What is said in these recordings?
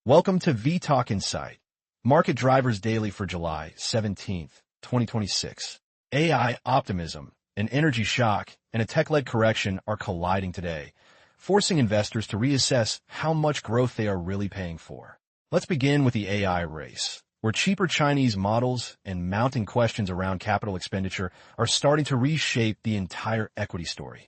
Welcome to vTalkInsight, Market Drivers Daily for July 17th, 2026. AI optimism, an energy shock, and a tech-led correction are colliding today, forcing investors to reassess how much growth they are really paying for. Let's begin with the AI race, where cheaper Chinese models and mounting questions around capital expenditure are starting to reshape the entire equity story.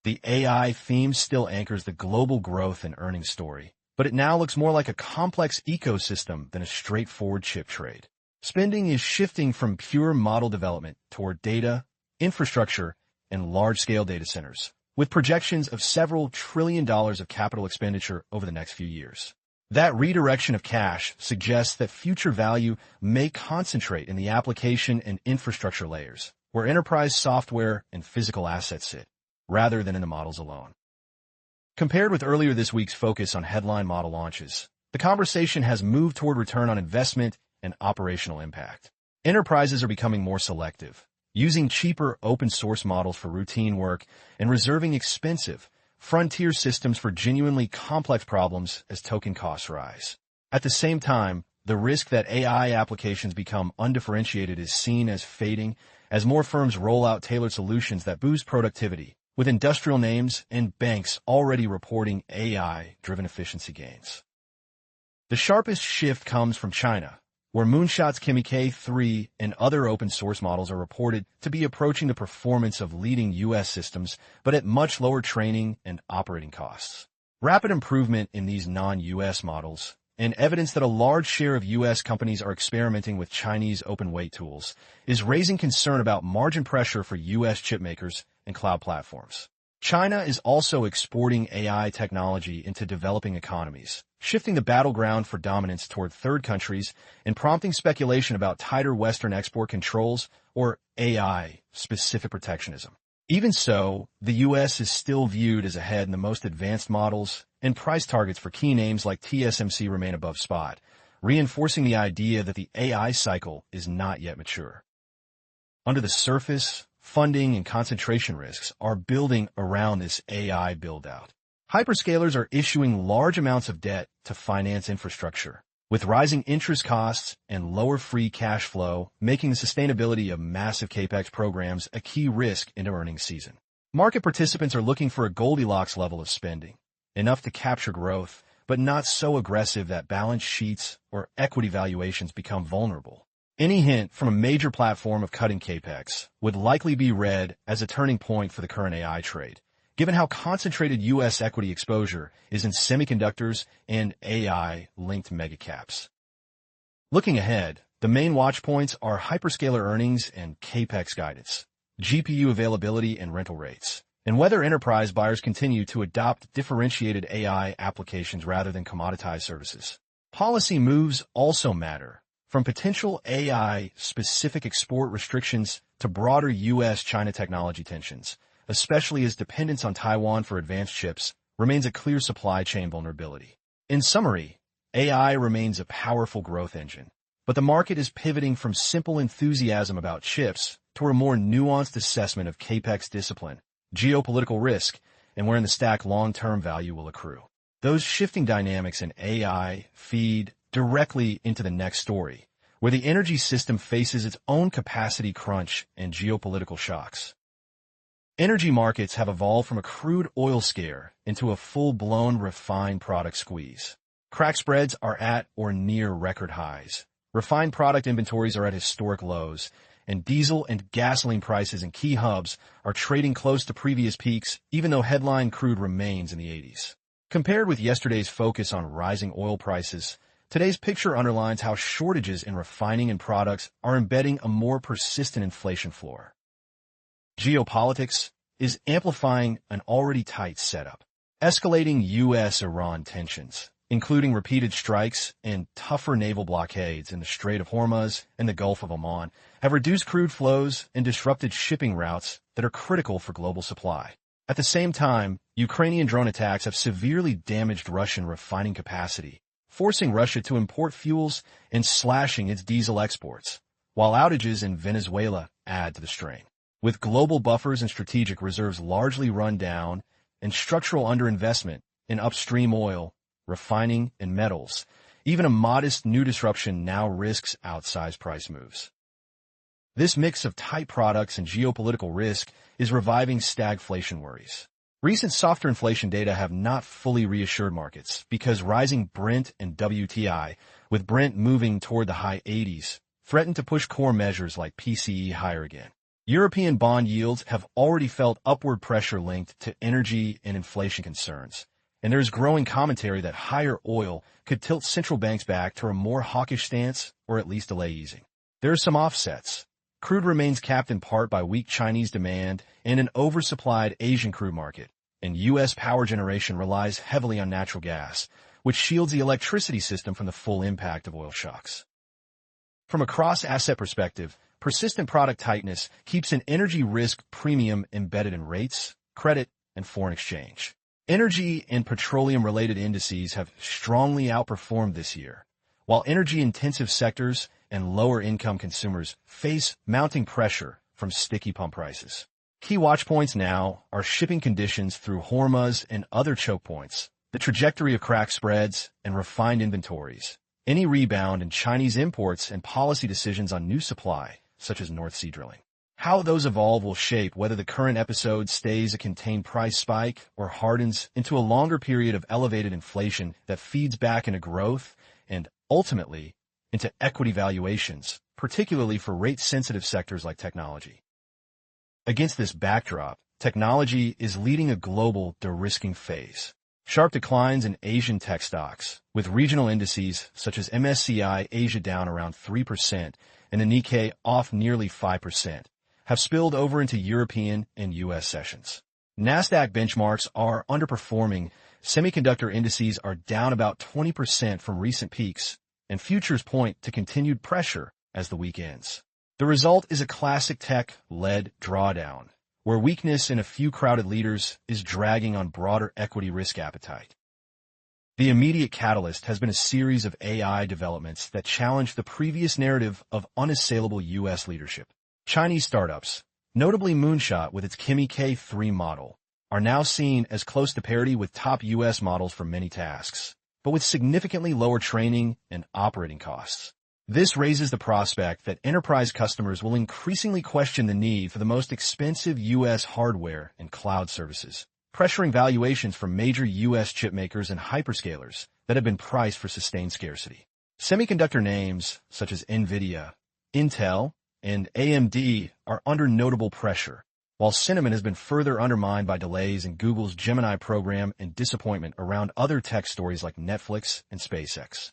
The AI theme still anchors the global growth and earnings story, but it now looks more like a complex ecosystem than a straightforward chip trade. Spending is shifting from pure model development toward data, infrastructure, and large-scale data centers, with projections of several $1 trillion of capital expenditure over the next few years. That redirection of cash suggests that future value may concentrate in the application and infrastructure layers, where enterprise software and physical assets sit, rather than in the models alone. Compared with earlier this week's focus on headline model launches, the conversation has moved toward return on investment and operational impact. Enterprises are becoming more selective, using cheaper open-source models for routine work and reserving expensive, frontier systems for genuinely complex problems as token costs rise. At the same time, the risk that AI applications become undifferentiated is seen as fading as more firms roll out tailored solutions that boost productivity, with industrial names and banks already reporting AI-driven efficiency gains. The sharpest shift comes from China, where Moonshot's Kimi K3 and other open-source models are reported to be approaching the performance of leading U.S. systems, but at much lower training and operating costs. Rapid improvement in these non-U.S. models, and evidence that a large share of U.S. companies are experimenting with Chinese open-weight tools, is raising concern about margin pressure for U.S. chipmakers and cloud platforms. China is also exporting AI technology into developing economies, shifting the battleground for dominance toward third countries and prompting speculation about tighter Western export controls or AI-specific protectionism. Even so, the U.S. is still viewed as ahead in the most advanced models, and price targets for key names like TSMC remain above spot, reinforcing the idea that the AI cycle is not yet mature. Under the surface, funding and concentration risks are building around this AI build-out. Hyperscalers are issuing large amounts of debt to finance infrastructure, with rising interest costs and lower free cash flow making the sustainability of massive capex programs a key risk into earnings season. Market participants are looking for a Goldilocks level of spending, enough to capture growth, but not so aggressive that balance sheets or equity valuations become vulnerable. Any hint from a major platform of cutting capex would likely be read as a turning point for the current AI trade, given how concentrated U.S. equity exposure is in semiconductors and AI-linked megacaps. Looking ahead, the main watch points are hyperscaler earnings and capex guidance, GPU availability and rental rates, and whether enterprise buyers continue to adopt differentiated AI applications rather than commoditized services. Policy moves also matter, from potential AI-specific export restrictions to broader U.S.-China technology tensions, especially as dependence on Taiwan for advanced chips remains a clear supply chain vulnerability. In summary, AI remains a powerful growth engine, but the market is pivoting from simple enthusiasm about chips toward a more nuanced assessment of capex discipline, geopolitical risk, and where in the stack long-term value will accrue. Those shifting dynamics in AI feed directly into the next story, where the energy system faces its own capacity crunch and geopolitical shocks. Energy markets have evolved from a crude oil scare into a full-blown refined product squeeze. Crack spreads are at or near record highs. Refined product inventories are at historic lows, and diesel and gasoline prices in key hubs are trading close to previous peaks, even though headline crude remains in the 80s. Compared with yesterday's focus on rising oil prices, today's picture underlines how shortages in refining and products are embedding a more persistent inflation floor. Geopolitics is amplifying an already tight setup. Escalating U.S.-Iran tensions, including repeated strikes and tougher naval blockades in the Strait of Hormuz and the Gulf of Oman, have reduced crude flows and disrupted shipping routes that are critical for global supply. At the same time, Ukrainian drone attacks have severely damaged Russian refining capacity, forcing Russia to import fuels and slashing its diesel exports, while outages in Venezuela add to the strain. With global buffers and strategic reserves largely run down and structural underinvestment in upstream oil, refining, and metals. Even a modest new disruption now risks outsized price moves. This mix of tight products and geopolitical risk is reviving stagflation worries. Recent softer inflation data have not fully reassured markets because rising Brent and WTI, with Brent moving toward the high 80s, threaten to push core measures like PCE higher again. European bond yields have already felt upward pressure linked to energy and inflation concerns, and there is growing commentary that higher oil could tilt central banks back to a more hawkish stance or at least delay easing. There are some offsets. Crude remains capped in part by weak Chinese demand and an oversupplied Asian crude market, and U.S. power generation relies heavily on natural gas, which shields the electricity system from the full impact of oil shocks. From a cross-asset perspective, persistent product tightness keeps an energy risk premium embedded in rates, credit, and foreign exchange. Energy and petroleum-related indices have strongly outperformed this year, while energy-intensive sectors and lower-income consumers face mounting pressure from sticky pump prices. Key watch points now are shipping conditions through Hormuz and other choke points, the trajectory of crack spreads, and refined inventories. Any rebound in Chinese imports and policy decisions on new supply, such as North Sea drilling. How those evolve will shape whether the current episode stays a contained price spike or hardens into a longer period of elevated inflation that feeds back into growth and, ultimately, into equity valuations, particularly for rate-sensitive sectors like technology. Against this backdrop, technology is leading a global de-risking phase. Sharp declines in Asian tech stocks, with regional indices such as MSCI Asia down around 3% and the Nikkei off nearly 5%, have spilled over into European and U.S. sessions. Nasdaq benchmarks are underperforming, semiconductor indices are down about 20% from recent peaks, and futures point to continued pressure as the week ends. The result is a classic tech-led drawdown, where weakness in a few crowded leaders is dragging on broader equity risk appetite. The immediate catalyst has been a series of AI developments that challenge the previous narrative of unassailable U.S. leadership. Chinese startups, notably Moonshot with its Kimi K3 model, are now seen as close to parity with top U.S. models for many tasks, but with significantly lower training and operating costs. This raises the prospect that enterprise customers will increasingly question the need for the most expensive U.S. hardware and cloud services, pressuring valuations from major U.S. chipmakers and hyperscalers that have been priced for sustained scarcity. Semiconductor names such as NVIDIA, Intel, and AMD are under notable pressure, while sentiment has been further undermined by delays in Google's Gemini program and disappointment around other tech stories like Netflix and SpaceX.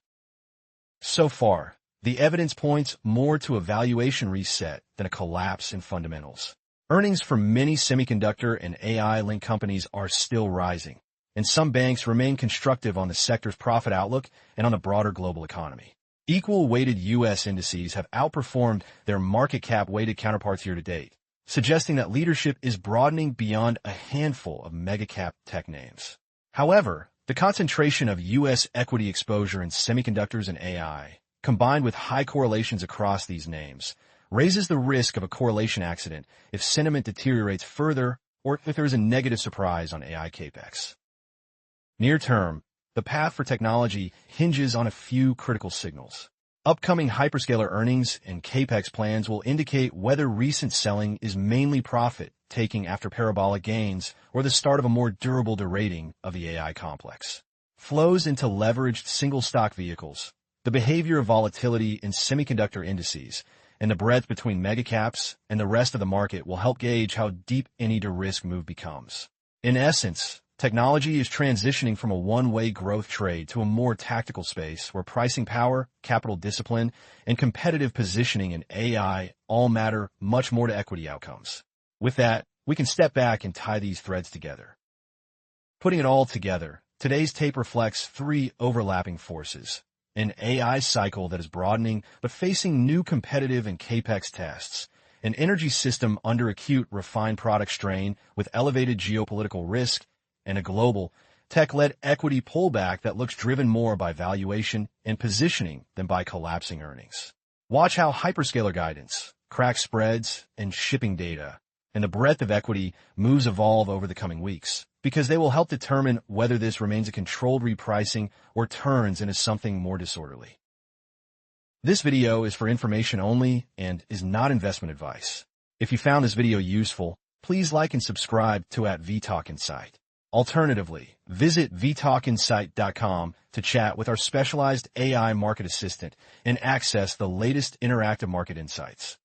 So far, the evidence points more to a valuation reset than a collapse in fundamentals. Earnings from many semiconductor and AI-linked companies are still rising, and some banks remain constructive on the sector's profit outlook and on the broader global economy. Equal-weighted U.S. indices have outperformed their market cap-weighted counterparts year to date, suggesting that leadership is broadening beyond a handful of mega-cap tech names. However, the concentration of U.S. equity exposure in semiconductors and AI, combined with high correlations across these names, raises the risk of a correlation accident if sentiment deteriorates further or if there is a negative surprise on AI capex. Near term, the path for technology hinges on a few critical signals. Upcoming hyperscaler earnings and capex plans will indicate whether recent selling is mainly profit-taking after parabolic gains or the start of a more durable derating of the AI complex. Flows into leveraged single-stock vehicles, the behavior of volatility in semiconductor indices, and the breadth between megacaps and the rest of the market will help gauge how deep any de-risk move becomes. In essence, technology is transitioning from a one-way growth trade to a more tactical space where pricing power, capital discipline, and competitive positioning in AI all matter much more to equity outcomes. With that, we can step back and tie these threads together. Putting it all together, today's tape reflects three overlapping forces. An AI cycle that is broadening but facing new competitive and capex tests, an energy system under acute refined product strain with elevated geopolitical risk, and a global, tech-led equity pullback that looks driven more by valuation and positioning than by collapsing earnings. Watch how hyperscaler guidance, crack spreads, and shipping data, and the breadth of equity moves evolve over the coming weeks, because they will help determine whether this remains a controlled repricing or turns into something more disorderly. This video is for information only and is not investment advice. If you found this video useful, please like and subscribe to vTalkInsight. Alternatively, visit vTalkInsight.com to chat with our specialized AI market assistant and access the latest interactive market insights.